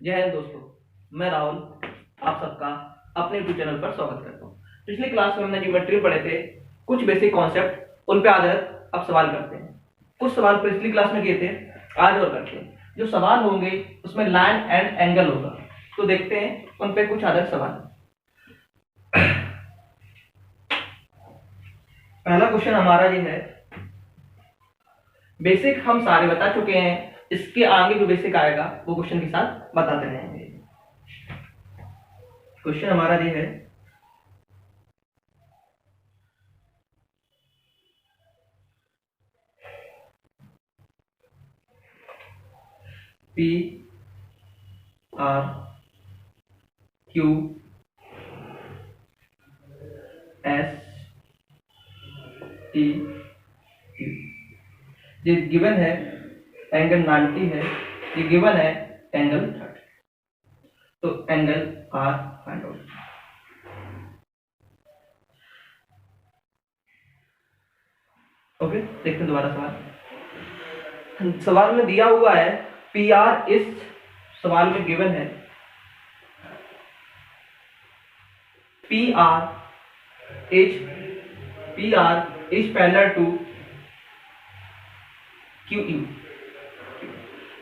जय हिंद दोस्तों, मैं राहुल आप सबका अपने यूट्यूब चैनल पर स्वागत करता हूँ। पिछली क्लास में हमने ज्योमेट्री पढ़े थे, कुछ बेसिक कॉन्सेप्ट, उन पे आधारित अब सवाल करते हैं। कुछ सवाल पिछली क्लास में किए थे, आज और करते हैं। जो सवाल होंगे उसमें लाइन एंड एंगल होगा, तो देखते हैं उन पे कुछ आधारित सवाल। पहला क्वेश्चन हमारा ये है, बेसिक हम सारे बता चुके हैं, इसके आगे जो बेसिक आएगा वो क्वेश्चन के साथ बताते रहेंगे। क्वेश्चन हमारा ये है, P R Q S T Q, ये गिवन है एंगल 90 है, ये गिवन है एंगल 30। तो angle R find out. Okay, देखते हैं दोबारा सवाल। सवाल में दिया हुआ है पी आर, इस सवाल में गिवन है P R is parallel to Q U.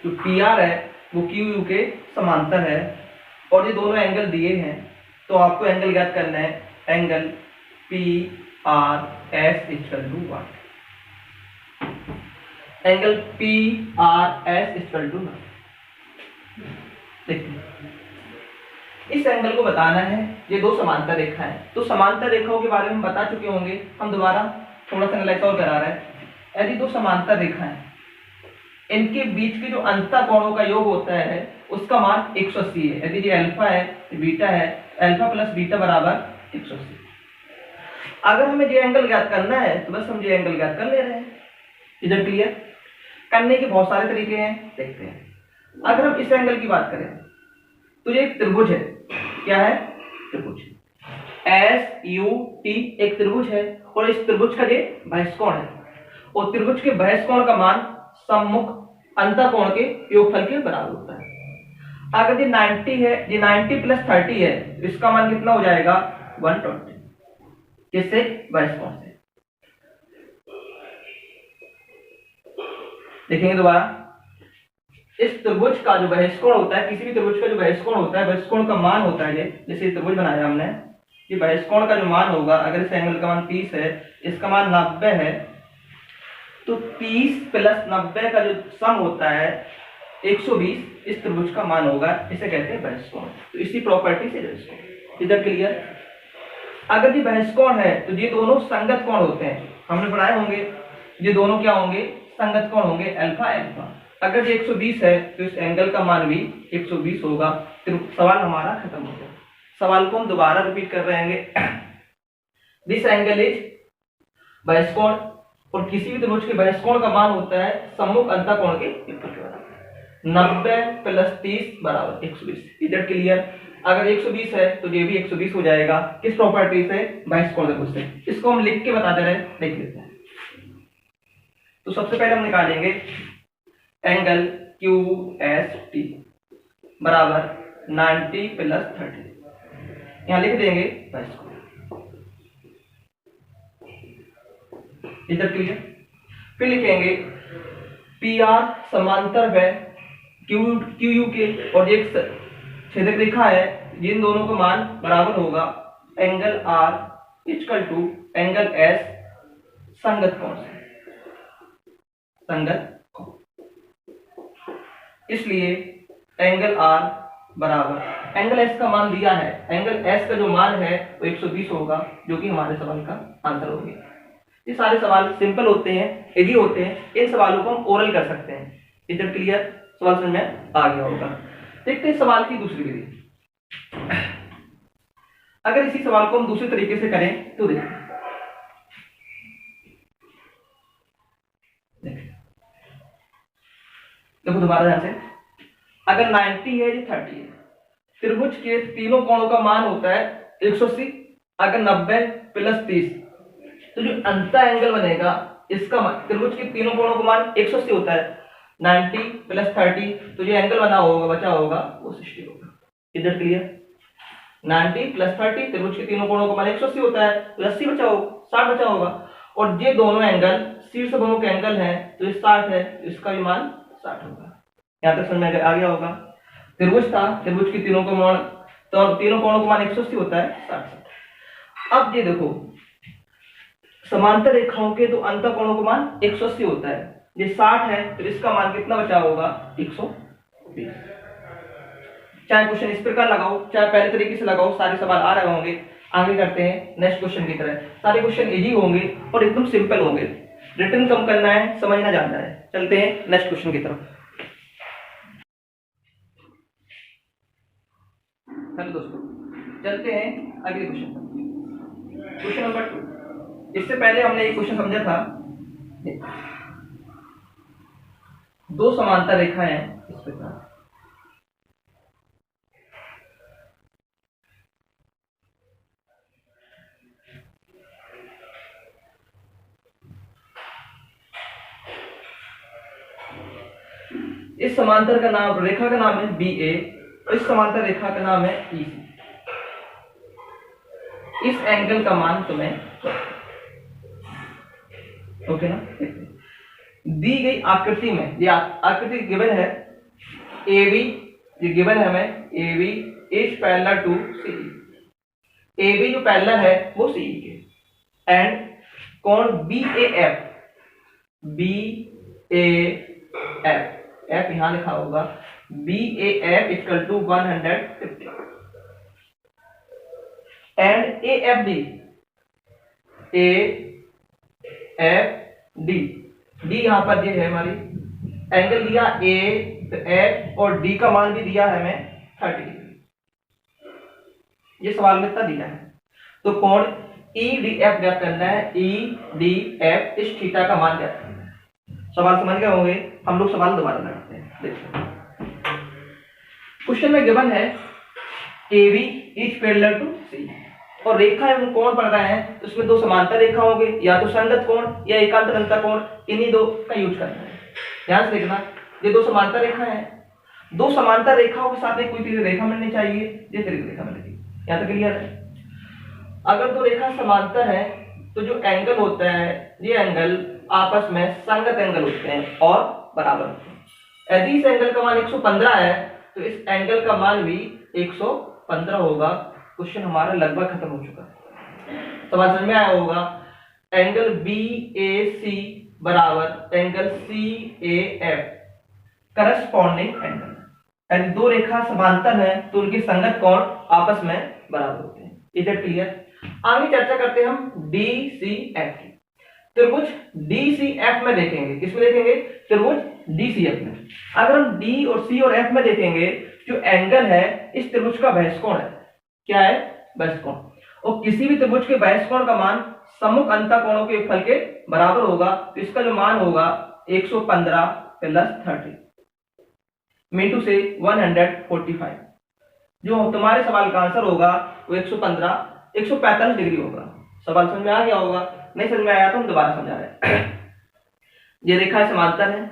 जो पी आर है वो क्यू यू के समांतर है और ये दोनों एंगल दिए हैं, तो आपको एंगल ज्ञात करना है। Angle P R S equal to what? Angle P R S equal to देखिए, इस एंगल को बताना है। ये दो समांतर रेखा है, तो समांतर रेखाओं के बारे में बता चुके होंगे, हम दोबारा थोड़ा सा एनालाइज और करा रहे हैं। यदि दो समांतर रेखा है, इनके बीच के जो अंतर कोणों का योग होता है उसका मान 180 है। यदि ये अल्फा है, ये बीटा है, अल्फा प्लस बीटा बराबर 180। अगर हमें ये एंगल ज्ञात करना है तो बस हम ये एंगल ज्ञात कर ले रहे हैं। इधर क्लियर? करने के बहुत सारे तरीके हैं, देखते हैं। अगर हम इस एंगल की बात करें तो ये एक त्रिभुज है। क्या है? त्रिभुज। एस यू टी एक त्रिभुज है और इस त्रिभुज का ये बहिष्कोण है, और त्रिभुज के बहिष्कोण का मान सम्मुख अंतःकोण के योगफल के बराबर होता है। अगर ये 90 है, ये 90 प्लस 30 है, इसका मान कितना हो जाएगा? 120। किससे? बहिष्कोण से। देखेंगे दोबारा, इस त्रिभुज का जो बहिष्कोण होता है, किसी भी त्रिभुज का जो बहिष्कोण होता है, बहिष्कोण का मान होता है, ये जैसे त्रिभुज बनाया हमने, ये बहिष्कोण का जो मान होगा, अगर इस एंगल का मान 30 है, इसका मान 90 है, तो 30 प्लस 90 का जो सम होता है 120, इस त्रिभुज का मान होगा। इसे कहते हैं बहिष्कोण। तो इसी प्रॉपर्टी से बहिष्कोण। इधर क्लियर? अगर ये बहिष्कोण है तो ये दोनों संगत कोण होते हैं, हमने पढ़ाए होंगे। ये दोनों क्या होंगे? संगत कोण होंगे, अल्फा अल्फा। अगर ये 120 है तो इस एंगल का मान भी 120 होगा। तो सवाल हमारा खत्म हो गया। सवाल को हम दोबारा रिपीट कर रहे हैं। दिस एंगल इज बहिष्कोण, और किसी भी त्रिभुज के बहिष्कोण का मान होता है सम्मुख अंतःकोण के योगफल के बराबर। 90 प्लस 30 बराबर 120। इधर क्लियर? अगर 120 है तो ये भी 120 हो जाएगा। किस प्रॉपर्टी से? बहिष्कोण त्रिभुज से। इसको हम लिख के बता दे रहे हैं, देख लेते हैं। तो सबसे पहले हम निकालेंगे एंगल क्यू एस टी बराबर 90 प्लस 30। यहां लिख देंगे बहिष्कोण। इधर क्लियर? फिर लिखेंगे पी आर समांतर है क्यू यू के, और एक छेदक रेखा है, जिन दोनों का मान बराबर होगा। Angle R equal to angle S संगत कोण से, संगत कोण। इसलिए एंगल आर बराबर, एंगल एस का मान दिया है, एंगल एस का जो मान है वो 120 होगा, जो कि हमारे सवाल का आंसर हो गया। ये सारे सवाल सिंपल होते हैं, इजी होते हैं। इन सवालों को हम ओरल कर सकते हैं। इधर क्लियर? सवाल समझ में आ गया होगा। देखते हैं सवाल की दूसरी विधि। अगर इसी सवाल को हम दूसरे तरीके से करें तो देखिए, देखो दोबारा ध्यान से। अगर 90 है, ये 30 है, त्रिभुज के तीनों कोणों का मान होता है 180। अगर 90 प्लस 30, तो जो अंतर एंगल बनेगा इसका मान, त्रिभुज के तीनों कोणों का मान 180 होता है, 90 प्लस 30, तो जो एंगल बना होगा बचा होगा वो 60 होगा। इधर क्लियर? 90 प्लस 30, त्रिभुज के तीनों कोणों का मान 180 होता है, तो 80 बचा होगा, 60 बचा होगा। और ये दोनों एंगल शीर्ष भुमों के एंगल हैं, तो ये 60 है, तो इसका भी मान 60 होगा। यहाँ तक समझ में आ गया होगा। त्रिभुज था, त्रिभुज के तीनों को मान, तो तीनों कोणों का मान 180 होता है, 60। अब ये देखो समांतर रेखाओं के तो अंतर कोणों का मान 180 होता है, ये 60 है, तो इसका मान कितना बचा होगा? 120। चाहे क्वेश्चन इस प्रकार लगाओ चाहे पहले तरीके से लगाओ, सारे सवाल आ रहे होंगे। आगे करते हैं नेक्स्ट क्वेश्चन की तरह। सारे क्वेश्चन इजी होंगे और एकदम सिंपल होंगे, रिटर्न कम करना है, समझना जानना है। चलते हैं नेक्स्ट क्वेश्चन की तरफ। हेलो दोस्तों, चलते हैं अगले क्वेश्चन पर। Question number 2। इससे पहले हमने एक क्वेश्चन समझा था, दो समांतर रेखाएं हैं इस प्रकार, इस समांतर का नाम, रेखा का नाम है BA, इस समांतर रेखा का नाम है EC। इस एंगल का मान तुम्हें ओके ना? दी गई आकृति में, ये आकृति गिवन है AB, ये गिवन है हमें AB is parallel to CE। AB जो पैरेलल है वो CE के, एंड कोण BAF, BAF, F यहां लिखा होगा, BAF equal to 150, and AFD, AFD, D यहां पर ये है हमारी, एंगल दिया A, तो F और D का मान भी दिया है हमें 30 डिग्री। ये सवाल में इतना दिया है, तो कोण EDF ज्ञात करना है, EDF इस थीटा का मान ज्ञात करना है। सवाल समझ गए होंगे, हम लोग सवाल दोबारा लगाते हैं। देखिए क्वेश्चन में गिवन है AB is parallel to CE, और रेखा एवं कोण पढ़ रहे हैं, तो उसमें दो समांतर रेखा होंगे, या तो संगत कोण या एकांतर अंतर कोण, इन्हीं दो का यूज करना है। ध्यान से देखना, ये दो समांतर रेखा है, दो समांतर रेखाओं के साथ एक कोई तीसरी रेखा मिलनी चाहिए, ये तीसरी रेखा मिलेगी। यहाँ तक क्लियर है? अगर दो रेखा समांतर है तो जो एंगल होता है, ये एंगल आपस में संगत एंगल होते हैं और बराबर होते हैं। यदि इस एंगल का मान 115 है तो इस एंगल का मान भी 115 होगा। क्वेश्चन हमारा लगभग खत्म हो चुका है, समझ में आया होगा। एंगल BAC बराबर एंगल CAF करस्पॉन्डिंग एंगल। यदि दो रेखा समांतर है तो उनके संगत कोण आपस में बराबर होते हैं। Is it clear? आगे चर्चा करते हैं हम DCF की। त्रिभुज DCF में देखेंगे, किसमें देखेंगे? त्रिभुज DCF में। अगर हम D और C और F में देखेंगे, जो एंगल है इस त्रिभुज का बहिष्कोण है। क्या है? बहिष्कोण। और किसी भी त्रिभुज के बहिष्कोण का मान सम्मुख अंतःकोणों के योगफल के बराबर होगा, तो इसका जो मान होगा 115 प्लस 30 मीटू से 145। जो तुम्हारे सवाल का आंसर होगा वो 145 डिग्री होगा। सवाल समझ में आ गया होगा? नहीं समझ में आया तो हम दोबारा समझा रहे हैं। ये रेखा समांतर है,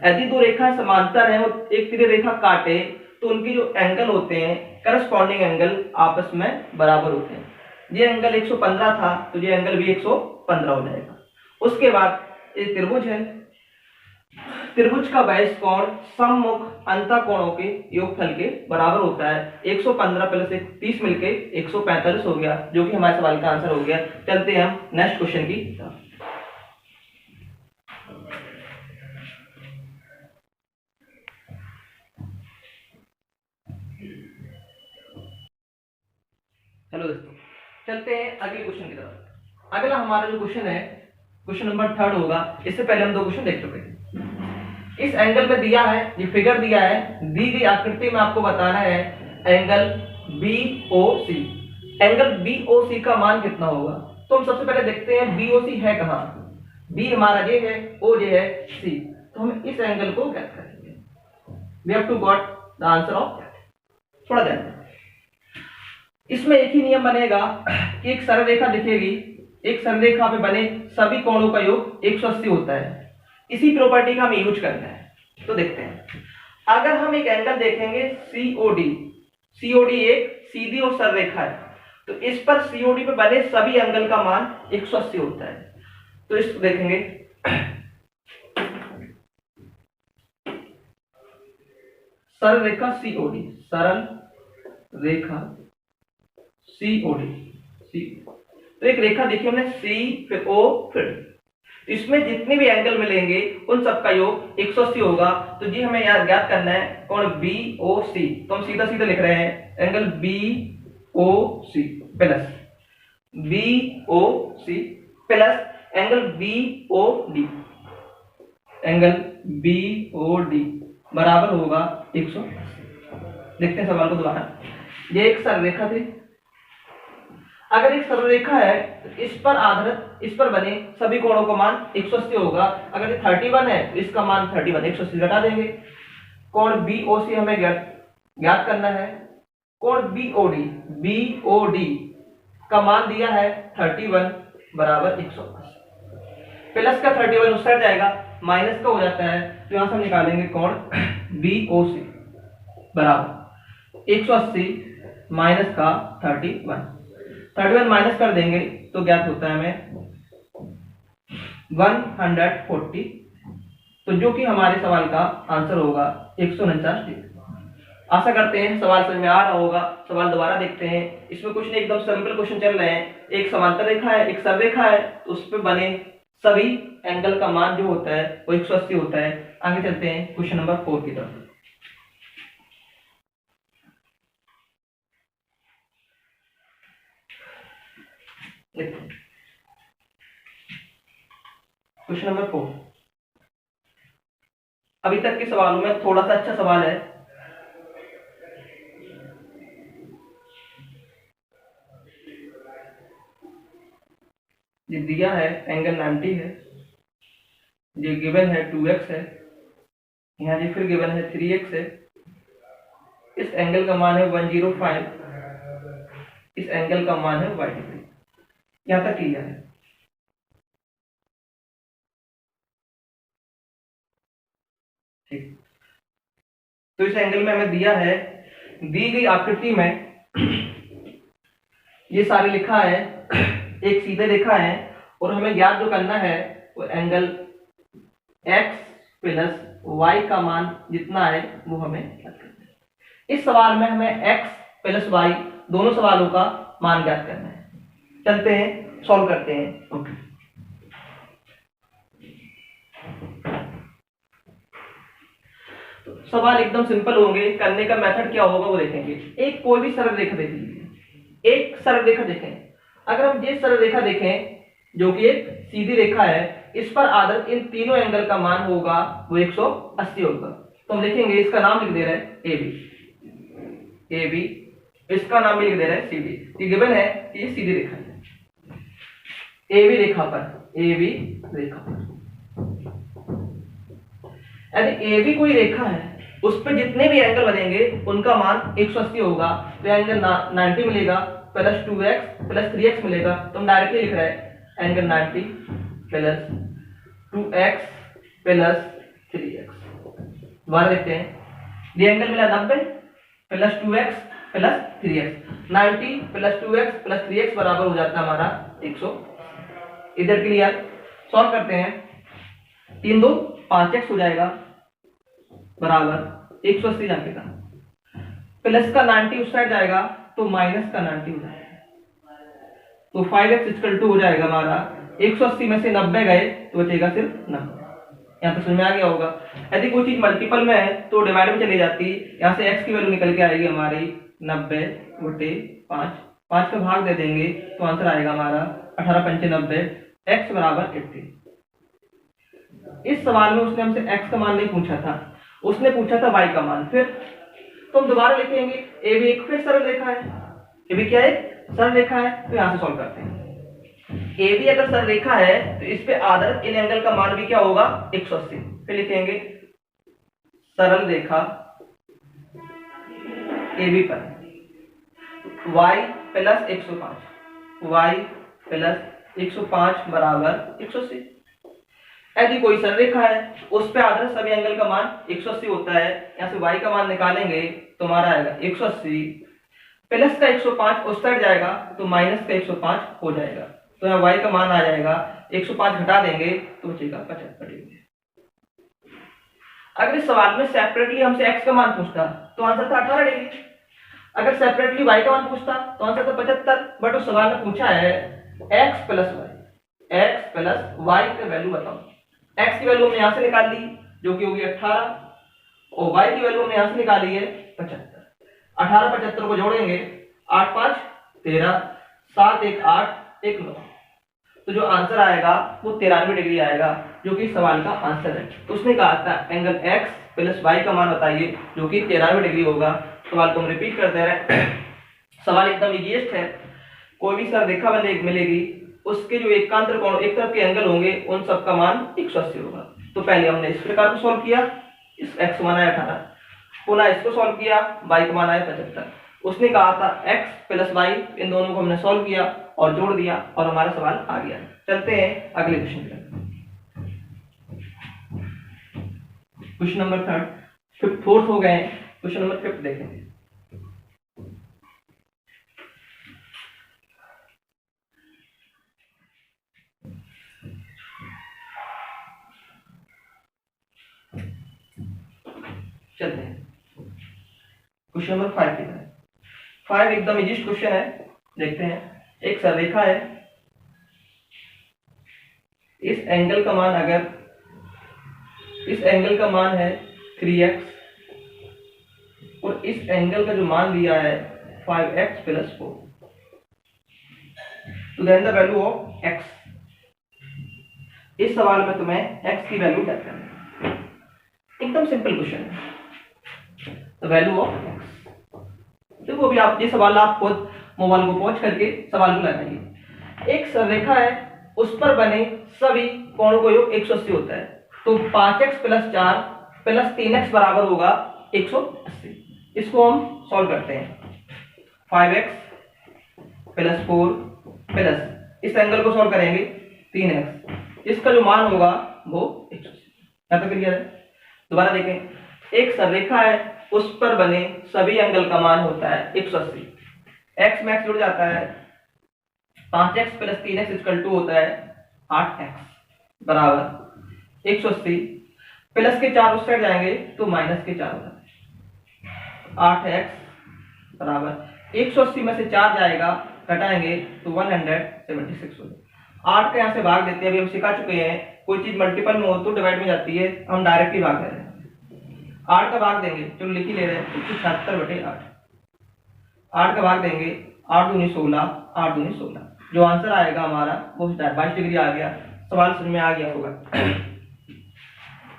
यदि दो रेखा समांतर है और एक तीसरी रेखा काटे तो उनके जो एंगल होते हैं करस्पॉन्डिंग एंगल आपस में बराबर होते हैं। ये एंगल 115 था तो ये एंगल भी 115 हो जाएगा। उसके बाद एक त्रिभुज है, त्रिभुज का बहिष्कोण सम्मुख अंतःकोणों के योगफल के बराबर होता है। 115 प्लस 30 मिलके 145 हो गया, जो कि हमारे सवाल का आंसर हो गया। चलते हैं हम नेक्स्ट क्वेश्चन की तरफ। हेलो दोस्तों, चलते हैं अगले क्वेश्चन की तरफ। अगला हमारा जो क्वेश्चन है, क्वेश्चन नंबर 3 होगा। इससे पहले हम दो क्वेश्चन देख चुके थे। इस एंगल में दिया है, ये फिगर दिया है, दी गई आकृति में आपको बताना है एंगल BOC। एंगल BOC का मान कितना होगा? तो हम सबसे पहले देखते हैं BOC है कहाँ। B हमारा ये है, O ये है, C। तो हम इस एंगल को ज्ञात करेंगे। We have to got the answer of that। थोड़ा ध्यान दें, इसमें एक ही नियम बनेगा कि एक सरल रेखा दिखेगी, एक सरल रेखा पे बने सभी कोणों का योग 180 होता है। इसी प्रॉपर्टी का हमें यूज करना है। तो देखते हैं, अगर हम एक एंगल देखेंगे सीओडी, सीओडी एक सीधी और सरल रेखा है, तो इस पर सीओडी पे बने सभी एंगल का मान 180 होता है। तो इसको देखेंगे, सरल रेखा सीओडी, सरल रेखा सीओडी, सी, तो एक रेखा देखिए हमने, सी फिर ओ फिर, इसमें जितने भी एंगल मिलेंगे उन सबका योग 180 होगा। तो जी हमें याद ज्ञात करना है कौन, बी ओ सी। तो हम सीधा सीधा लिख रहे हैं angle B O C plus B O C plus angle B O D, angle B O D बराबर होगा 180। देखते हैं सवाल को दोबारा। ये एक सरल रेखा थी, अगर एक सरल रेखा है तो इस पर आधारित इस पर बने सभी कोणों का मान 180 होगा। अगर ये 31 है तो इसका मान 31, 180 घटा देंगे। कोण बीओसी हमें ज्ञात करना है। कोण बीओडी, बीओडी का मान दिया है 31 बराबर 180। प्लस का 31 उस साइड जाएगा, माइनस का हो जाता है, तो यहां से हम निकालेंगे कोण बीओसी बराबर 180 माइनस का 31 माइनस कर देंगे तो ज्ञात होता है हमें 140। तो जो कि हमारे सवाल का आंसर होगा 149 डिग्री। आशा करते हैं सवाल समझ में आ रहा होगा। सवाल दोबारा देखते हैं। इसमें कुछ नहीं, एकदम सिंपल क्वेश्चन चल रहे हैं। एक समांतर रेखा है, एक सरल रेखा है, तो उस पर बने सभी एंगल का मान जो होता है वो 180 होता है। आगे चलते हैं क्वेश्चन नंबर 4 की तरफ। क्वेश्चन नंबर 4, अभी तक के सवालों में थोड़ा सा अच्छा सवाल है। ये दिया है एंगल 90 है, ये गिवन है 2x है, यहाँ जी फिर गिवन है 3x है। इस एंगल का मान है 105, इस एंगल का मान है y डिग्री। यहां तक क्लियर है। ठीक, तो इस एंगल में हमें दिया है, दी गई आकृति में ये सारे लिखा है, एक सीधे रेखा है, और हमें ज्ञात जो करना है वो एंगल x प्लस y का मान जितना है वो हमें ज्ञात करना है। इस सवाल में हमें x प्लस y दोनों सवालों का मान ज्ञात करना है। चलते हैं सॉल्व करते हैं। ओके, तो सवाल एकदम सिंपल होंगे। करने का मेथड क्या होगा वो देखेंगे। एक कोई भी सरल रेखा देख लीजिए, एक सरल रेखा देखें। अगर हम ये सरल रेखा देखें जो कि एक सीधी रेखा है, इस पर आधारित इन तीनों एंगल का मान होगा वो 180 होगा। तो हम देखेंगे, इसका नाम लिख दे रहे हैं ए बी, ए बी, इसका नाम भी लिख दे रहे हैं सी डी। ये गिवन है कि ये सीधी रेखा है। ए बी रेखा पर, ए बी रेखा पर यदि ए बी कोई रेखा है, उस पर जितने भी एंगल बनेंगे उनका मान 180 होगा। तो एंगल 90 मिलेगा प्लस 2x प्लस 3x मिलेगा। तो हम डायरेक्टली लिख रहे हैं angle 90 plus 2x plus 3x। दोबारा देखते हैं, ये एंगल मिला 90 plus 2x plus 3x। 90 plus 2x plus 3x बराबर हो जाता है हमारा 100। इधर क्लियर, सॉल्व करते हैं। 3 2 5x हो जाएगा बराबर 180 जाके का, प्लस का 90 उस साइड जाएगा तो माइनस का 90 हो जाएगा। तो 5x इक्वल टू हो जाएगा हमारा 180 में से 90 गए तो बचेगा सिर्फ 90। यहाँ तो समझ में आ गया होगा। यदि कोई चीज मल्टीपल में है तो डिवाइड में चली जाती है। यहाँ से x की वैल्यू निकल के आएगी हमारी 90 बटे 5, 5 का भाग दे देंगे तो आंसर आएगा हमारा 18 पंचे 90, x बराबर 80। इस सवाल में उसने हमसे x का मान नहीं पूछा था, उसने पूछा था y का मान। फिर तो हम दोबारा लिखेंगे, ए भी एक फिर सरल रेखा है, ए भी क्या है, सरल रेखा है। तो यहां से सॉल्व करते हैं। ए भी अगर सरल रेखा है तो इस पे आधारित इन एंगल का मान भी क्या होगा 180। फिर लिखेंगे सरल रेखा ए बी पर y प्लस 105, y प्लस 105 बराबर 180। यदि कोई सरलरेखा है उस पे आधारित सभी एंगल का मान 180 होता है। यहाँ से y का मान निकालेंगे तो हमारा आएगा 180 प्लस का 105 उस साइड जाएगा तो माइनस का 105 हो जाएगा। तो यहाँ y का मान आ जाएगा 105 घटा देंगे तो बचेगा 75 डिग्री। अगर इस सवाल में सेपरेटली हमसे x का मान पूछता तो आंसर था 18 डिग्री। अगर सेपरेटली y का मान पूछता तो आंसर था 75। बट उस सवाल में पूछा है x प्लस y की वैल्यू बताओ। x की वैल्यू हमने यहाँ से निकाल ली जो कि होगी 18 और y की वैल्यू हमने यहाँ से निकाली है 75। 18 75 को जोड़ेंगे 8 5 13 7 1 8 1 9 तो जो आंसर आएगा वो 93 डिग्री आएगा जो कि सवाल का आंसर है। तो उसने कहा था एंगल x प्लस y का मान बताइए जो कि 93 डिग्री होगा। सवाल को हम रिपीट करते रहे। सवाल एकदम इजीएस्ट है। कोई भी सररेखा मिलेगी उसके जो एकांतर कोण एक तरफ के एंगल होंगे उन सब का मान 180 होगा। तो पहले हमने इस प्रकार को सॉल्व किया, इस x मान आया 18, पुनः इसको सॉल्व किया, y का मान आया 75। उसने कहा था x प्लस y इन दोनों को हमने सॉल्व किया और जोड़ दिया और हमारा सवाल आ गया। चलते हैं अगले क्वेश्चन की तरफ। क्वेश्चन नंबर 3 4th हो गए। क्वेश्चन नंबर 5 देखेंगे। चलते हैं क्वेश्चन नंबर 5 की तरफ। 5 एकदम इजी क्वेश्चन है। देखते हैं। एक सररेखा है, इस एंगल का मान है 3x और इस एंगल का जो मान दिया है 5x प्लस 4 तो then the value of x। इस सवाल में तुम्हें x की वैल्यू ज्ञात करनी है। एकदम सिंपल क्वेश्चन है। The value of x। देखो अभी आप ये सवाल आप खुद मोबाइल को पॉज करके सवाल को लगाइए। एक सररेखा है उस पर बने सभी कोणों को योग 180 होता है। तो 5x प्लस 4 प्लस 3x बराबर होगा 180। इसको हम सॉल्व करते हैं। 5x प्लस 4 प्लस इस एंगल को सॉल्व करेंगे 3x, इसका जो मान होगा वो 180। क्या तो क्लियर है? दोबारा देखें। एक सररेखा है उस पर बने सभी एंगल का मान होता है 180। x में x जुड़ जाता है, 5x plus 3x equal to होता है 8x बराबर 180। प्लस के 4 उस साइड जाएंगे तो माइनस के 4 हो जाते हैं। 8x बराबर 180 में से 4 जाएगा, घटाएंगे तो 176 हो जाएगा। 8 का यहाँ से भाग देते हैं। अभी हम सिखा चुके हैं कोई चीज मल्टीपल में हो तो डिवाइड में जाती है, हम डायरेक्ट ही भाग दे रहे हैं। 8 का भाग देंगे, चलो लिख ही ले रहे हैं 176/8। 8 का भाग देंगे 8 दूनी 16, 8 दूनी 16। जो आंसर आएगा हमारा वो 22 डिग्री आ गया। सवाल समझ में आ गया होगा।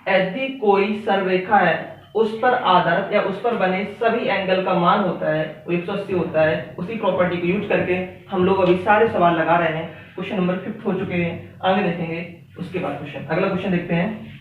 यदि कोई सररेखा है उस पर आधारित या उस पर बने सभी एंगल का मान होता है वो 180 होता है। उसी प्रॉपर्टी को यूज करके हम लोग अभी सारे सवाल लगा रहे हैं। क्वेश्चन नंबर 5 हो चुके हैं, आगे देखेंगे उसके बाद क्वेश्चन। अगला क्वेश्चन देखते हैं।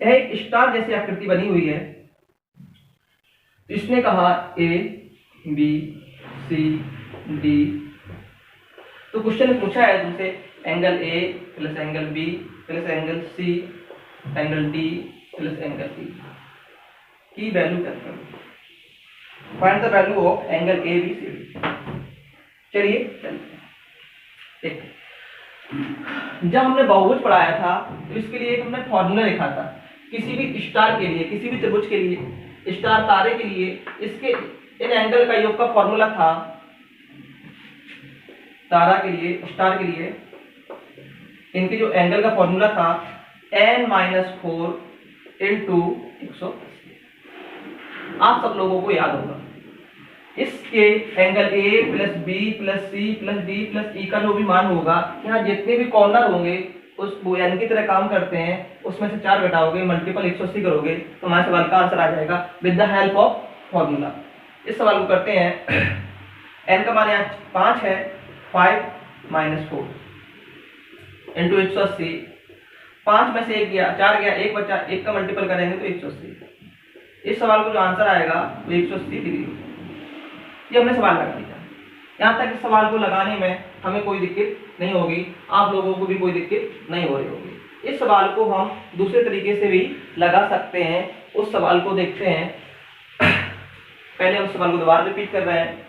यह एक स्टार जैसी आकृति बनी हुई है। इसने कहा ए बी सी डी। तो क्वेश्चन ने पूछा है तुमसे angle A plus angle B plus angle C angle D plus angle E की वैल्यू क्या करो। Find the value of angle A B C D. चलिए देखते। जब हमने बहुभुज पढ़ाया था तो इसके लिए एक हमने फॉर्मूला लिखा था। किसी भी स्टार के लिए, किसी भी त्रिभुज के लिए, स्टार तारे के लिए इसके इन एंगल का योग का फॉर्मूला था। तारा के लिए, स्टार के लिए इनके जो एंगल का फॉर्मूला था n-4 इंटू 180। आप सब लोगों को याद होगा। इसके angle A plus B plus C plus D plus E का जो भी मान होगा, यहाँ जितने भी कॉर्नर होंगे उस n की तरह काम करते हैं, उसमें से 4 घटाओगे, मल्टीपल 180 करोगे तो हमारे सवाल का आंसर आ जाएगा with the help of formula. इस सवाल को करते हैं। n का मान यहाँ 5 है, 5 -4 इंटू 180, 5 में से 1 गया, 4 गया, 1 बचा, 1 का मल्टीपल करेंगे तो 180। इस सवाल को जो आंसर आएगा वो 180 डिग्री। ये हमने सवाल लगा दिया। यहाँ तक इस सवाल को लगाने में हमें कोई दिक्कत नहीं होगी, आप लोगों को भी कोई दिक्कत नहीं हो रही होगी। इस सवाल को हम दूसरे तरीके से भी लगा सकते हैं। उस सवाल को देखते हैं। पहले हम सवाल को दोबारा रिपीट कर रहे हैं।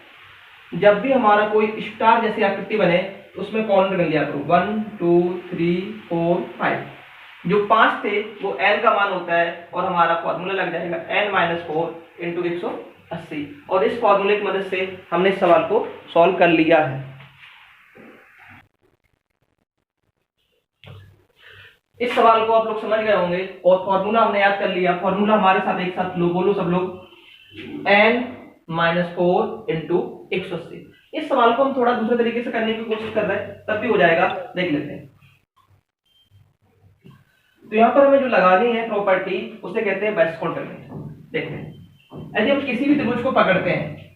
जब भी हमारा कोई स्टार जैसी आकृति बने उसमें कॉर्नर गिन लिया करो, 1 2 3 4 5। जो 5 थे वो n का मान होता है और हमारा फॉर्मूला लग जाएगा n-4 इंटू 180। और इस फॉर्मूले की मदद से हमने इस सवाल को सॉल्व कर लिया है। इस सवाल को आप लोग समझ गए होंगे और फॉर्मूला हमने याद कर लिया। फॉर्मूला हमारे साथ एक साथ लो, बोलो सब लोग, n-4 इंटू 180। इस सवाल को हम थोड़ा दूसरे तरीके से करने की कोशिश कर रहे हैं, तब भी हो जाएगा, देख लेते हैं। तो यहाँ पर हमें जो लगानी है प्रॉपर्टी उसे कहते हैं बेस्ट कॉन्ट्रीब्यूट। देखते हैं, यदि हम किसी भी त्रिभुज को पकड़ते हैं,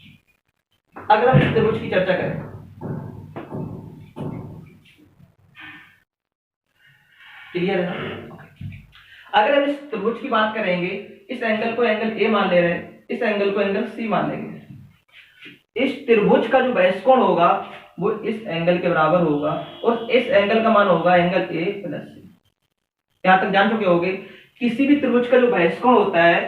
अगर हम इस त्रिभुज की चर्चा करें, क्लियर है ना? अगर हम इस त्रिभुज की बात करेंगे, इस एंगल को एंगल ए मान ले रहे हैं, इस एंगल को एंगल सी मान लेंगे। इस त्रिभुज का जो बेस कोण होगा वो इस एंगल के बराबर होगा और इस एंगल का मान होगा एंगल ए प्लस सी। यहां तक जान चुके होंगे, किसी भी त्रिभुज का जो बेस कोण होता है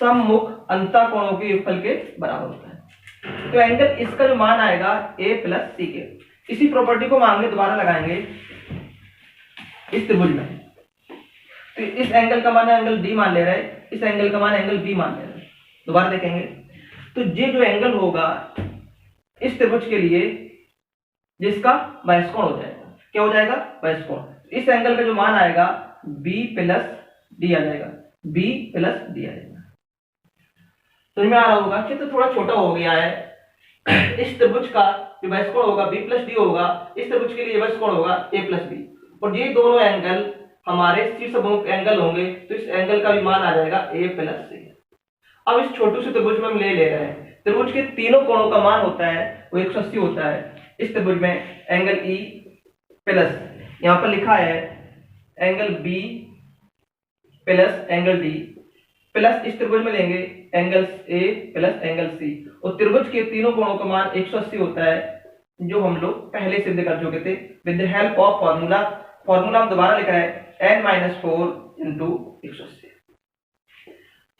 सम्मुख अंतःकोणों के योगफल के बराबर होता है। तो एंगल इसका जो मान आएगा ए प्लस सी के। इसी प्रॉपर्टी को मान के दोबारा लगाएंगे इस त्रिभुज में। तो इस एंगल का मान एंगल डी मान ले रहा है, इस एंगल का मान एंगल बी मान ले रहा है। दोबारा देखेंगे तो ये जो एंगल होगा इस त्रिभुज के लिए, जिसका बेस कोण हो जाएगा, क्या हो जाएगा? बेस कोण। इस एंगल का जो मान आएगा बी प्लस डी आ जाएगा, बी प्लस डी आ जाएगा। तो इसमें आ रहा होगा कि तो थोड़ा छोटा हो गया है। इस त्रिभुज का जो बेस कोण होगा बी प्लस डी होगा, इस त्रिभुज के लिए बेस कोण होगा ए प्लस बी। और ये दोनों एंगल हमारे शीर्षमुख एंगल होंगे, तो इस एंगल का भी मान आ जाएगा ए प्लस सी। अब इस छोटे से त्रिभुज में हम ले रहे हैं, त्रिभुज के तीनों कोणों का मान होता है वो 180 होता है। इस त्रिभुज में एंगल ई प्लस, यहां पर लिखा है angle B plus angle D, plus इस त्रिभुज में लेंगे angle A plus angle C. और त्रिभुज के तीनों कोणों का मान 180 होता है, जो हम लोग पहले सिद्ध कर चुके थे with the help of formula. Formula हम दोबारा लिखा है n-4 इंटू 180।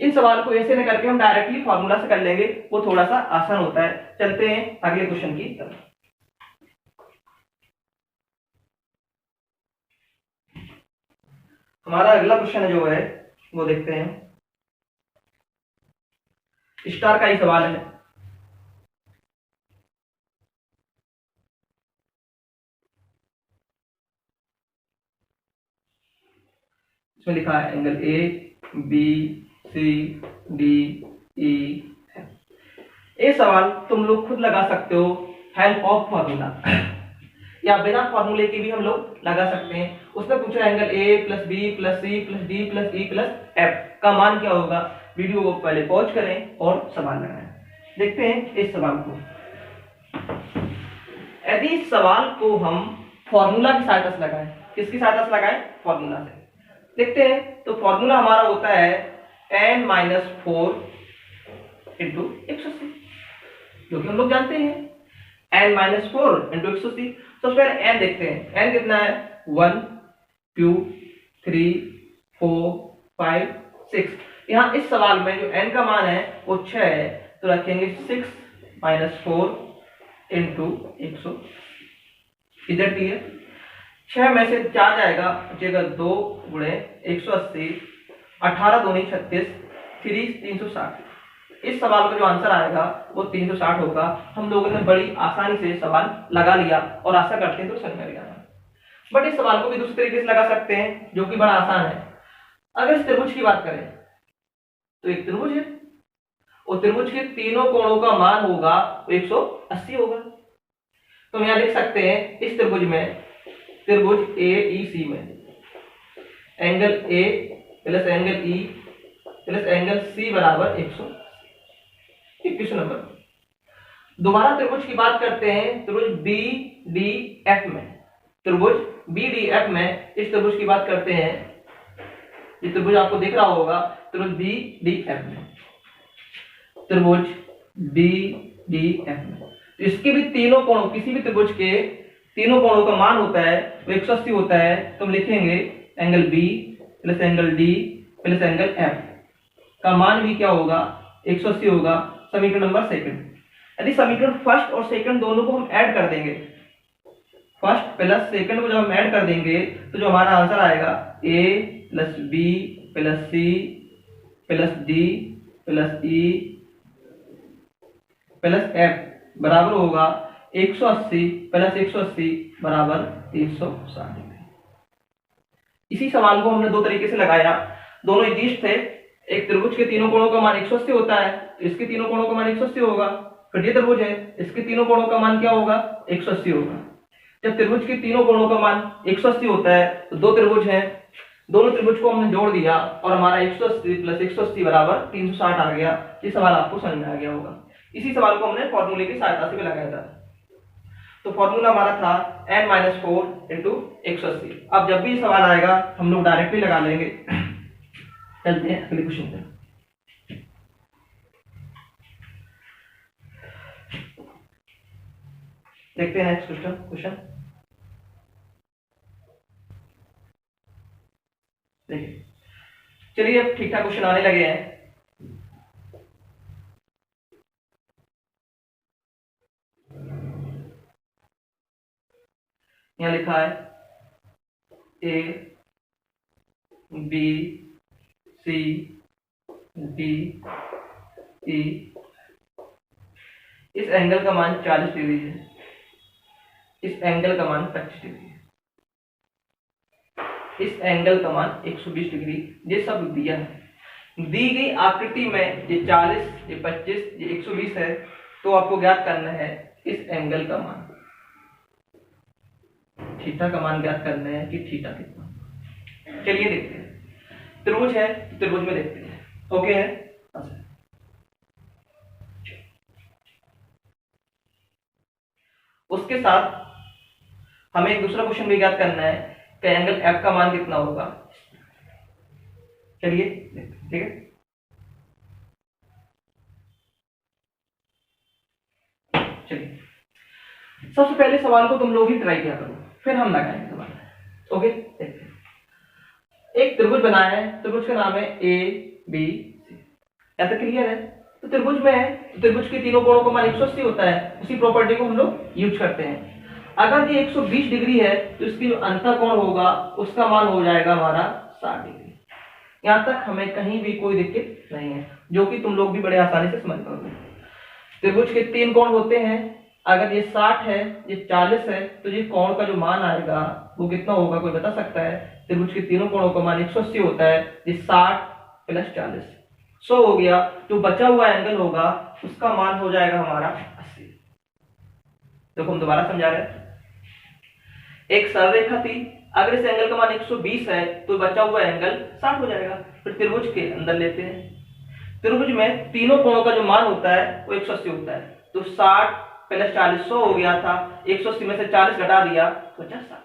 इन सवाल को ऐसे न करके हम डायरेक्टली फॉर्मूला से कर लेंगे, वो थोड़ा सा आसान होता है। चलते हैं अगले क्वेश्चन की तरफ। हमारा अगला क्वेश्चन जो है वो देखते हैं, स्टार का ही सवाल है। इसमें लिखा है angle A B C D E. ये सवाल तुम लोग खुद लगा सकते हो हेल्प ऑफ फॉर्मूला, या बिना फॉर्मूले के भी हम लोग लगा सकते हैं। उसने पूछा angle A plus B plus C plus D plus E plus F का मान क्या होगा। वीडियो को पहले पॉज करें और सवाल लगाएं। देखते हैं इस सवाल को। यदि इस सवाल को हम फॉर्मूला की सहायता से लगाएं, किसकी सहायता से लगाएं? फॉर्मूला से। देखते हैं तो फॉर्मूला हमारा होता है n-4 इंटू 180, जो कि हम लोग जानते हैं n-4 इंटू 180। सबसे पहले n देखते हैं, n कितना है? 1 2 3 4 5 6। यहाँ इस सवाल में जो n का मान है वो 6 है, तो रखेंगे 6 - 4 इंटू 100। इधर क्लियर? 6 में से 4 जाएगा, बचेगा 2 गुणे 180, 18 दूनी 36, 360। इस सवाल का जो आंसर आएगा वो 360 होगा। हम लोगों ने बड़ी आसानी से सवाल लगा लिया और आशा करते हैं तो समझ में आएगा। बट इस सवाल को भी दूसरे तरीके से लगा सकते हैं, जो कि बड़ा आसान है। अगर इस त्रिभुज की बात करें तो एक त्रिभुज है और त्रिभुज के तीनों कोणों का मान होगा वो 180 होगा। तो हम यहां लिख सकते हैं इस त्रिभुज में, त्रिभुज ए ई सी में angle A plus angle E plus angle C बराबर 180। Question number. दोबारा त्रिभुज की बात करते हैं, त्रिभुज बी डी एफ में, त्रिभुज बी डी एफ में इस त्रिभुज की बात करते हैं। ये त्रिभुज आपको दिख रहा होगा, त्रिभुज बी डी एफ में, त्रिभुज बी डी एफ में। तो इसके भी तीनों कोणों, किसी भी त्रिभुज के तीनों कोणों का मान होता है वो 180 होता है। तो हम लिखेंगे angle B plus angle D plus angle F का मान भी क्या होगा, 180 होगा। समीकरण नंबर सेकंड। यदि समीकरण फर्स्ट और सेकंड दोनों को हम ऐड कर देंगे, फर्स्ट प्लस सेकंड को जब हम ऐड कर देंगे तो जो हमारा आंसर आएगा A plus B plus C plus D plus E plus F बराबर होगा 180 प्लस 180 बराबर 360 डिग्री। इसी सवाल को हमने दो तरीके से लगाया, दोनों इक्विस्ट थे। एक त्रिभुज के तीनों कोणों का मान 180 होता है, इसके तीनों कोणों का मान 180 होगा। फिर ये त्रिभुज है, इसके तीनों कोणों का मान क्या होगा, 180 होगा। जब त्रिभुज के तीनों कोणों का मान 180 होता है तो दो त्रिभुज हैं, दोनों त्रिभुज को हमने जोड़ दिया और हमारा 180 प्लस 180 बराबर 360 आ गया। ये सवाल आपको समझ में आ गया होगा। इसी सवाल को हमने फॉर्मूले की सहायता से भी लगाया था। तो फॉर्मूला हमारा था n-4 इंटू 180। अब जब भी सवाल आएगा हम लोग डायरेक्टली लगा लेंगे। चलते हैं अगले क्वेश्चन पे। देखते हैं नेक्स्ट क्वेश्चन। देखिए, चलिए अब ठीक ठाक क्वेश्चन आने लगे हैं। यहां लिखा है ए बी सी डी ई। इस एंगल का मान 40 डिग्री है, इस एंगल का मान 25 डिग्री है, इस एंगल का मान 120 डिग्री। ये सब दिया है। दी गई आकृति में ये 40, ये 25, ये 120 है। तो आपको ज्ञात करना है इस एंगल का मान, थीटा का मान ज्ञात करना है कि थीटा कितना। चलिए देखते हैं। त्रिभुज है, त्रिभुज में देखते हैं। ओके है। अच्छा, उसके साथ हमें एक दूसरा क्वेश्चन भी ज्ञात करना है कि एंगल एफ का मान कितना होगा। चलिए ठीक है। चलिए, सबसे पहले सवाल को तुम लोग ही ट्राई किया करो, फिर हम लगाएंगे सवाल। ओके, देखते हैं। एक त्रिभुज बनाया है, त्रिभुज का नाम है ए बी सी। यहां तक क्लियर है। तो त्रिभुज में है, तो त्रिभुज के तीनों कोणों का मान 180 होता है। उसी प्रॉपर्टी को हम लोग यूज करते हैं। अगर ये 120 डिग्री है तो इसकी जो अंतर कोण होगा उसका मान हो जाएगा हमारा 60 डिग्री। यहां तक हमें कहीं भी कोई दिक्कत नहीं है, जो कि तुम लोग भी बड़े आसानी से समझ पाओगे। त्रिभुज के तीन कोण होते हैं। अगर ये 60 है, ये 40 है, तो ये कोण का जो मान आएगा वो कितना होगा, कोई बता सकता है? त्रिभुज के तीनों कोणों का मान 180 होता है। ये 60 प्लस 40 100 हो गया। जो बचा हुआ एंगल होगा उसका मान हो जाएगा हमारा 80। देखो हम दोबारा समझा रहे हैं। एक सरल रेखा थी, अगर इस एंगल का मान 120 है तो बचा हुआ एंगल 60 हो जाएगा। फिर त्रिभुज के अंदर लेते हैं। त्रिभुज में तीनों कोणों का जो मान होता है वो 180 होता है। तो 60 प्लस 40 100 हो गया था। 180 में से 40 घटा दिया तो 60।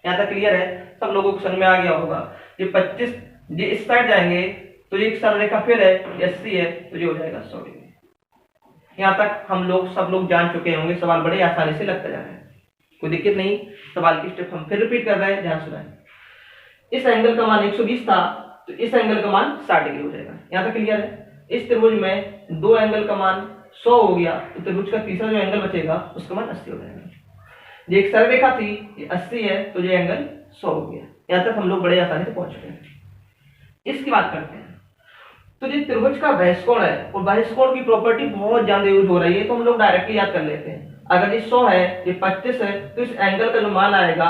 यहाँ तक क्लियर है? सब लोगों को समझ में आ गया होगा। ये 25 ये इस साइड जाएंगे तो ये एक सरल रेखा फिर है, 80 है तो ये हो जाएगा 100 डिग्री। यहाँ तक हम लोग सब लोग जान चुके होंगे। सवाल बड़े आसानी से लगता जा रहा है, कोई दिक्कत नहीं। सवाल की स्टेप हम फिर रिपीट कर रहे हैं, ध्यान सुनाएं। इस एंगल का मान 120 था तो इस एंगल का मान 60 डिग्री हो जाएगा। यहाँ तक क्लियर है? इस त्रिभुज में दो एंगल का मान 100 हो गया तो त्रिभुज का तीसरा जो एंगल बचेगा उसका मान 80 हो जाएगा। ये एक सरल रेखा थी, ये 80 है तो ये एंगल 100 हो गया। यहाँ तक हम लोग बड़े आसानी से पहुंच चुके हैं। इसकी बात करते हैं। तो ये त्रिभुज का बहिष्कोण है और बहिष्कोण की प्रॉपर्टी बहुत ज्यादा यूज हो रही है, तो हम लोग डायरेक्टली याद कर लेते हैं। अगर ये 100 है, ये 25 है, तो इस एंगल का जो मान आएगा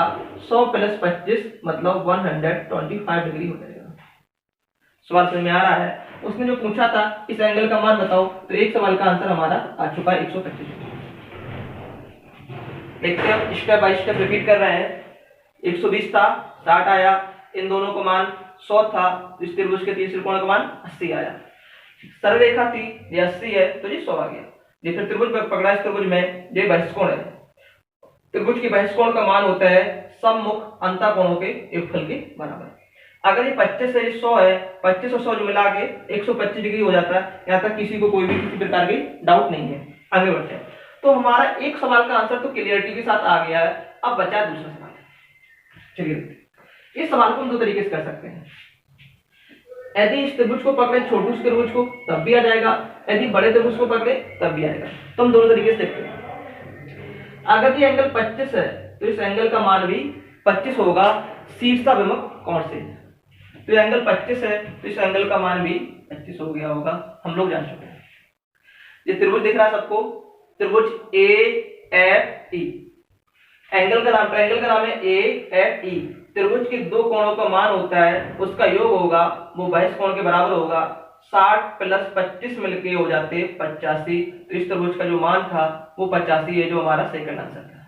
100 प्लस 25 मतलब 125 डिग्री हो जाएगा। सवाल समझ में आ रहा है? उसने जो पूछा था इस एंगल का मान बताओ, तो एक सवाल का आंसर हमारा आ चुका है 125। देखते हैं, स्टेप बाय स्टेप रिपीट कर रहे हैं। 120 था, 60 आया, इन दोनों का मान 100 था, तो इस त्रिभुज के तीसरे कोण का मान 80 आया। सरल रेखा थी, ये 80 है तो ये 100 आ गया। ये फिर त्रिभुज पकड़ा, इस त्रिभुज में ये बहिष्कोण है। त्रिभुज की बहिष्कोण का मान होता है सम्मुख अंतःकोणों के योगफल के बराबर। अगर ये 25 है, 100 है, 25 और 100 जो मिला के 125 डिग्री हो जाता है। यहाँ तक किसी को कोई भी किसी प्रकार की डाउट नहीं है। आगे बढ़ते हैं। तो हमारा एक सवाल का आंसर तो क्लियरिटी के साथ आ गया है। अब बचा दूसरा सवाल। चलिए इस सवाल को हम दो तरीके से कर सकते हैं। यदि इस त्रिभुज को पकड़े छोटू इस त्रिभुज को तब भी आ जाएगा, यदि बड़े त्रिभुज को पकड़े तब भी आएगा। तो हम दोनों तरीके से देखते हैं। अगर ये एंगल 25 है तो इस एंगल का मान भी 25 होगा शीर्षाभिमुख कोण से। तो ये एंगल 25 है तो इस एंगल का मान भी 25 हो गया होगा, हम लोग जान चुके हैं। ये त्रिभुज दिख रहा है सबको, त्रिभुज ए एफ ई। एंगल का नाम है ए एफ ई। त्रिभुज के दो कोणों का मान होता है, उसका योग होगा वो बहिष्कोण के बराबर होगा। 60 प्लस 25 मिलके हो जाते 85। तो इस त्रिभुज का जो मान था वो 85 है, जो हमारा सेकंड आंसर था।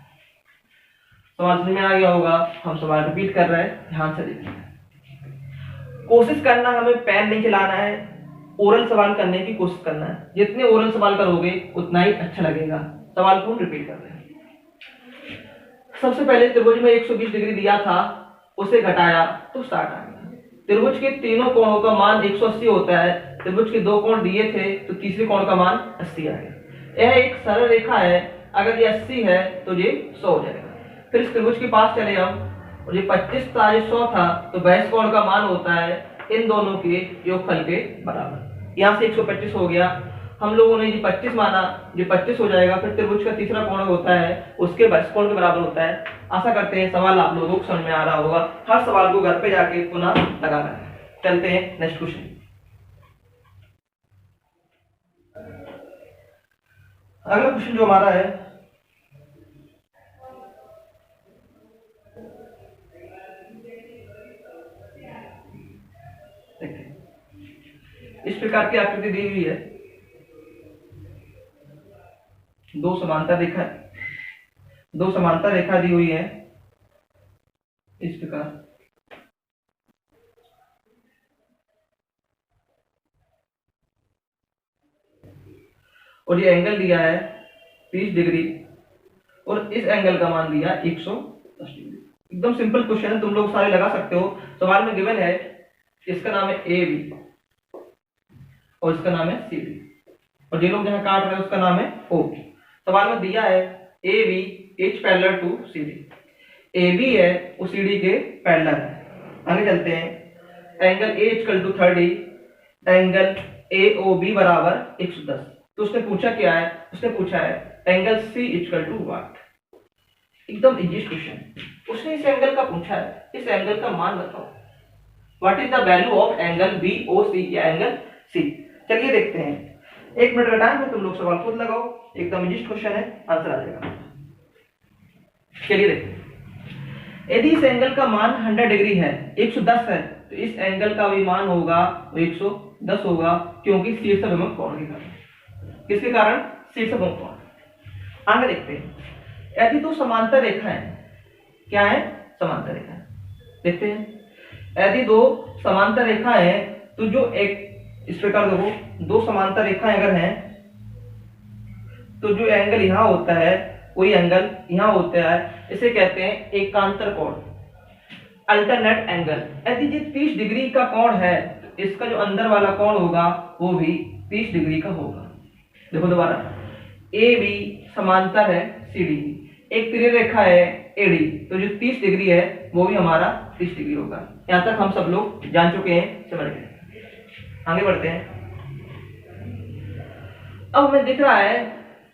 सवाल समझ में आ गया होगा। हम सवाल रिपीट कर रहे हैं, ध्यान से देखिए। कोशिश करना, हमें पेन नहीं चलाना है, ओरल सवाल करने की कोशिश करना है। जितने ओरल सवाल करोगे उतना ही अच्छा लगेगा। सवाल को हम रिपीट कर रहे हैं। सबसे पहले त्रिभुज में 120 डिग्री दिया था, उसे घटाया तो 60 आ गया। त्रिभुज के तीनों कोणों का मान 180 होता है। त्रिभुज के दो कोण दिए थे तो तीसरे कोण का मान 80 आ गया। यह एक सरल रेखा है, अगर ये 80 है तो ये 100 हो जाएगा। फिर इस त्रिभुज के पास चले हम, और ये 25 था, ये 100 था, तो बहिष्कोण का मान होता है इन दोनों के योगफल के बराबर। यहाँ से 125 हो गया, हम लोगों ने ये 25 माना, ये 25 हो जाएगा। फिर त्रिभुज का तीसरा कोण होता है उसके बहिष्कोण के बराबर होता है। आशा करते हैं सवाल आप लोगों को समझ में आ रहा होगा। हर सवाल को घर पे जाके पुनः लगाना है। चलते हैं नेक्स्ट क्वेश्चन। अगला क्वेश्चन जो हमारा है, इस प्रकार की आकृति दी हुई है। दो समांतर रेखा दी हुई है इस प्रकार। और ये एंगल दिया है 30 डिग्री और इस एंगल का मान दिया 110 डिग्री। एकदम सिंपल क्वेश्चन है, तुम लोग सारे लगा सकते हो। सवाल में गिवन है, इसका नाम है ए बी और इसका नाम है सी बी, और ये लोग जहां काट रहे हैं उसका नाम है ओ। सवाल में दिया है A B is parallel to C D. A B है वो सी डी के पैरेलल है। आगे चलते हैं। Angle A equal to 30, angle A O B बराबर 110। तो उसने पूछा क्या है, उसने पूछा है angle C equal to what. एकदम इजी क्वेश्चन। उसने इस एंगल का पूछा है, इस एंगल का मान बताओ। What is the value of angle B O C या एंगल सी। चलिए देखते हैं। 1 मिनट का टाइम है, तुम लोग सवाल खुद लगाओ। एकदम इजी क्वेश्चन है, आंसर आ जाएगा। चलिए देखते हैं। यदि इस एंगल का मान 100 डिग्री है, 110 है, तो इस एंगल का भी मान होगा 110 होगा, क्योंकि शीर्षाभिमुख कोण के कारण। किसके कारण? शीर्षाभिमुख कोण। आगे देखते हैं। यदि दो समांतर रेखाएं, क्या है? समांतर रेखाएं। देखते हैं। यदि दो समांतर रेखाएं हैं तो जो एक इस प्रकार देखो, दो समांतर रेखाएं अगर हैं तो जो एंगल यहां होता है वही एंगल यहां होता है, इसे कहते हैं एकांतर कोण, अल्टरनेट एंगल। यदि ये 30 डिग्री का कोण है तो इसका जो अंदर वाला कोण होगा वो भी 30 डिग्री का होगा। देखो दोबारा, ए बी समांतर है सी डी, एक तिर्यक रेखा है एडी, तो जो 30 डिग्री है वो भी हमारा 30 डिग्री होगा। यहां तक हम सब लोग जान चुके हैं, समझ गए। आगे बढ़ते हैं। अब हमें दिख रहा है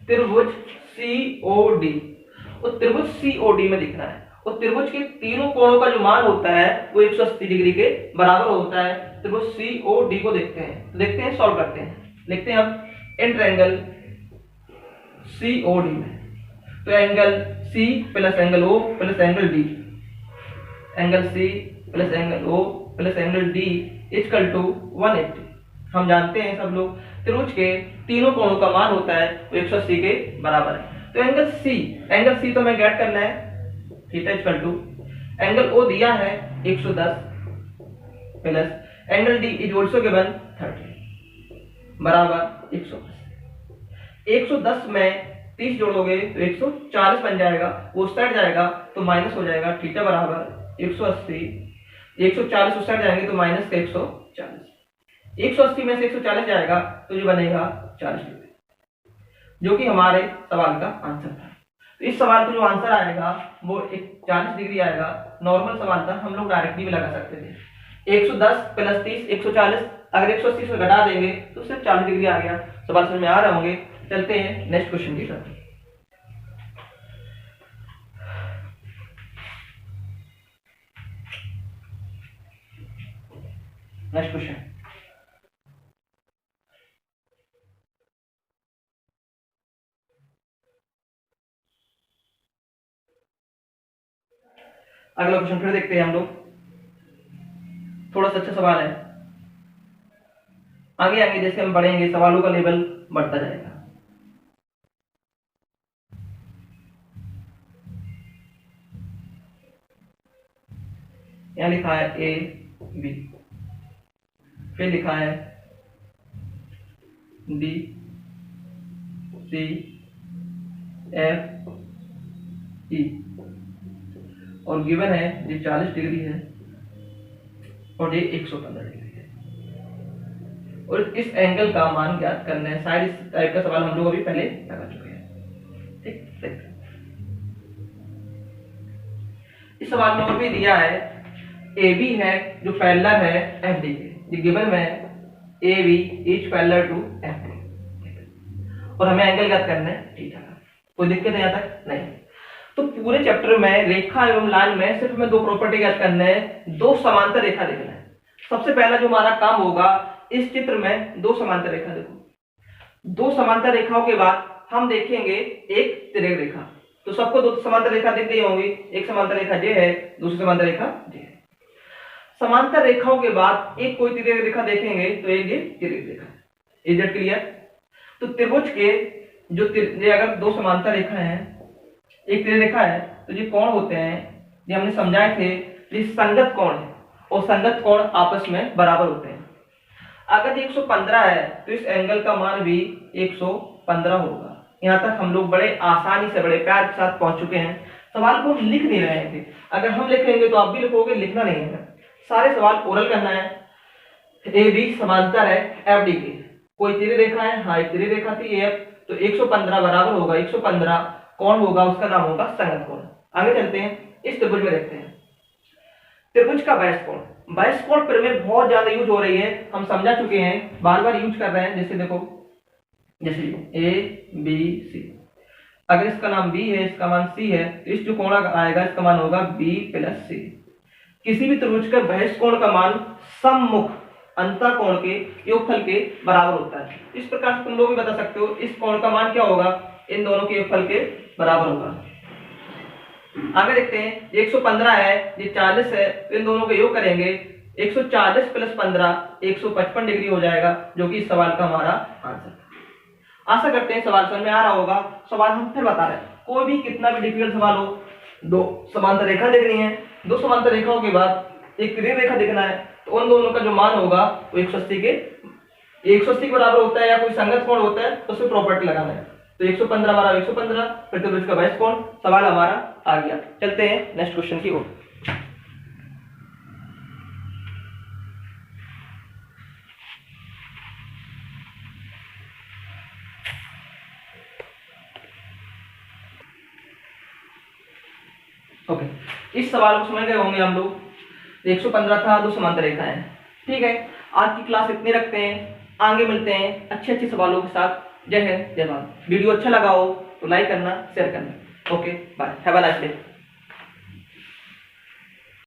त्रिभुज COD, और त्रिभुज COD में दिख रहा है, और त्रिभुज के तीनों कोणों का जो मान होता है वो 180 डिग्री के बराबर होता है। त्रिभुज COD को देखते हैं, तो देखते हैं, सॉल्व करते हैं। लिखते हैं अब इन ट्रायंगल COD में, तो angle C plus angle O plus angle D, angle C plus angle O plus angle D equal to 180। हम जानते हैं सब लोग, त्रिभुज के तीनों कोणों का मान होता है वो 180 के बराबर है। तो एंगल C तो हमें ज्ञात करना है, theta equal to angle O दिया है 110 plus angle D is also given 30 बराबर 180। 110 में 30 जोड़ोगे तो 140 बन जाएगा, वो उस साइड जाएगा तो माइनस हो जाएगा, थीटा बराबर 180, 140 उस साइड जाएंगे तो माइनस का 140, 180 में से 140 जाएगा तो जो बनेगा 40 डिग्री, जो कि हमारे सवाल का आंसर था। तो इस सवाल को जो आंसर आएगा वो 40 डिग्री आएगा। नॉर्मल सवाल था, हम लोग डायरेक्टली भी लगा सकते थे। 110 प्लस 30 140, अगर 180 से घटा देंगे तो सिर्फ 40 डिग्री आ गया। सवाल समझ में आ रहे होंगे। चलते हैं नेक्स्ट क्वेश्चन की तरफ। नेक्स्ट क्वेश्चन, अगला क्वेश्चन फिर देखते हैं हम लोग। थोड़ा सा अच्छा सवाल है। आगे आगे जैसे हम बढ़ेंगे सवालों का लेवल बढ़ता जाएगा। यहां लिखा है ए बी, फिर लिखा है डी सी एफ ई, और गिवन है ये 40 डिग्री है और ये 115 डिग्री है, और इस एंगल का मान ज्ञात करना है। शायद इस टाइप का सवाल हम लोग अभी पहले लगा चुके हैं। ठीक, इस सवाल में और भी दिया है ए बी है जो पैरेलल है एफ डी के, ये गिवन में A B is parallel to F D, और हमें एंगल ज्ञात करना है थीटा का। कोई दिक्कत है यहाँ तक? नहीं। तो पूरे चैप्टर में रेखा एवं लाइन में सिर्फ हमें दो प्रॉपर्टी ज्ञात करने हैं, दो समांतर रेखा देखना है। सबसे पहला जो हमारा काम होगा, इस चित्र में दो समांतर रेखा देखो। दो समांतर रेखाओं के बाद हम देखेंगे एक तिर्यक रेखा। तो सबको दो समांतर रेखा दिख गई होंगी, एक समांतर रेखा ये है, दूसरी समांतर रेखा ये है। समांतर रेखाओं के बाद एक कोई तिर्यक रेखा देखेंगे तो एक ये तिर्यक रेखा। Is it clear? तो त्रिभुज के जो अगर दो समांतर रेखा है, एक तिर्यक रेखा है, तो ये कोण होते हैं, ये हमने समझाए थे, ये संगत कोण है, और संगत कोण आपस में बराबर होते हैं। अगर 115 है तो इस एंगल का मान भी 115 होगा। यहाँ तक हम लोग बड़े आसानी से बड़े प्यार के साथ पहुंच चुके हैं। सवाल को हम लिख नहीं रहे थे, अगर हम लिख लेंगे तो आप भी लिखोगे, लिखना नहीं है। सारे सवाल ओरल करना है। ए बी समांतर है एफ डी के, कोई तिर्यक रेखा है, हाँ एक तिर्यक रेखा थी एफ, तो 115 बराबर होगा 115, कौन होगा उसका नाम होगा संगत कोण। आगे चलते हैं, इस त्रिभुज में देखते हैं त्रिभुज का बहिष्ठ कोण। बहिष्ठ कोण में बहुत ज्यादा यूज हो रही है, हम समझा चुके हैं, बार बार यूज कर रहे हैं। जैसे देखो, जैसे ए बी सी, अगर इसका नाम बी है, इसका मान सी है, तो इस जो कोण आएगा इसका मान होगा बी प्लस सी। किसी भी त्रिभुज का बहिष्ठ कोण का मान सम्मुख अंतः कोण के योगफल के बराबर होता है। इस प्रकार से तुम लोग भी बता सकते हो इस कोण का मान क्या होगा, इन दोनों के योगफल के बराबर होगा। आगे देखते हैं, 115 है, ये 40 है, तो इन दोनों का योग करेंगे 140 प्लस 15 155 डिग्री हो जाएगा, जो कि इस सवाल का हमारा आंसर था। आशा करते हैं सवाल समझ में आ रहा होगा। सवाल हम फिर बता रहे हैं, कोई भी कितना भी डिफिकल्ट सवाल हो, दो समांतर रेखा देखनी है, दो समांतर रेखाओं के बाद एक तिर्यक रेखा देखना है, तो उन दोनों का जो मान होगा वो 180 के बराबर होता है, या कोई संगत कोण होता है तो उसमें प्रॉपर्टी लगाना है। तो 115 बराबर 115, फिर त्रिभुज का बहिष्ठ कोण। सवाल हमारा आ गया। चलते हैं नेक्स्ट क्वेश्चन की ओर। ओके, इस सवाल को समझ गए होंगे हम लोग। 115 था, दो समांतर रेखा है। ठीक है, आज की क्लास इतनी रखते हैं, आगे मिलते हैं अच्छे सवालों के साथ। जय हिंद, जय भारत। वीडियो अच्छा लगा हो तो लाइक करना, शेयर करना। Okay, bye, have a nice day.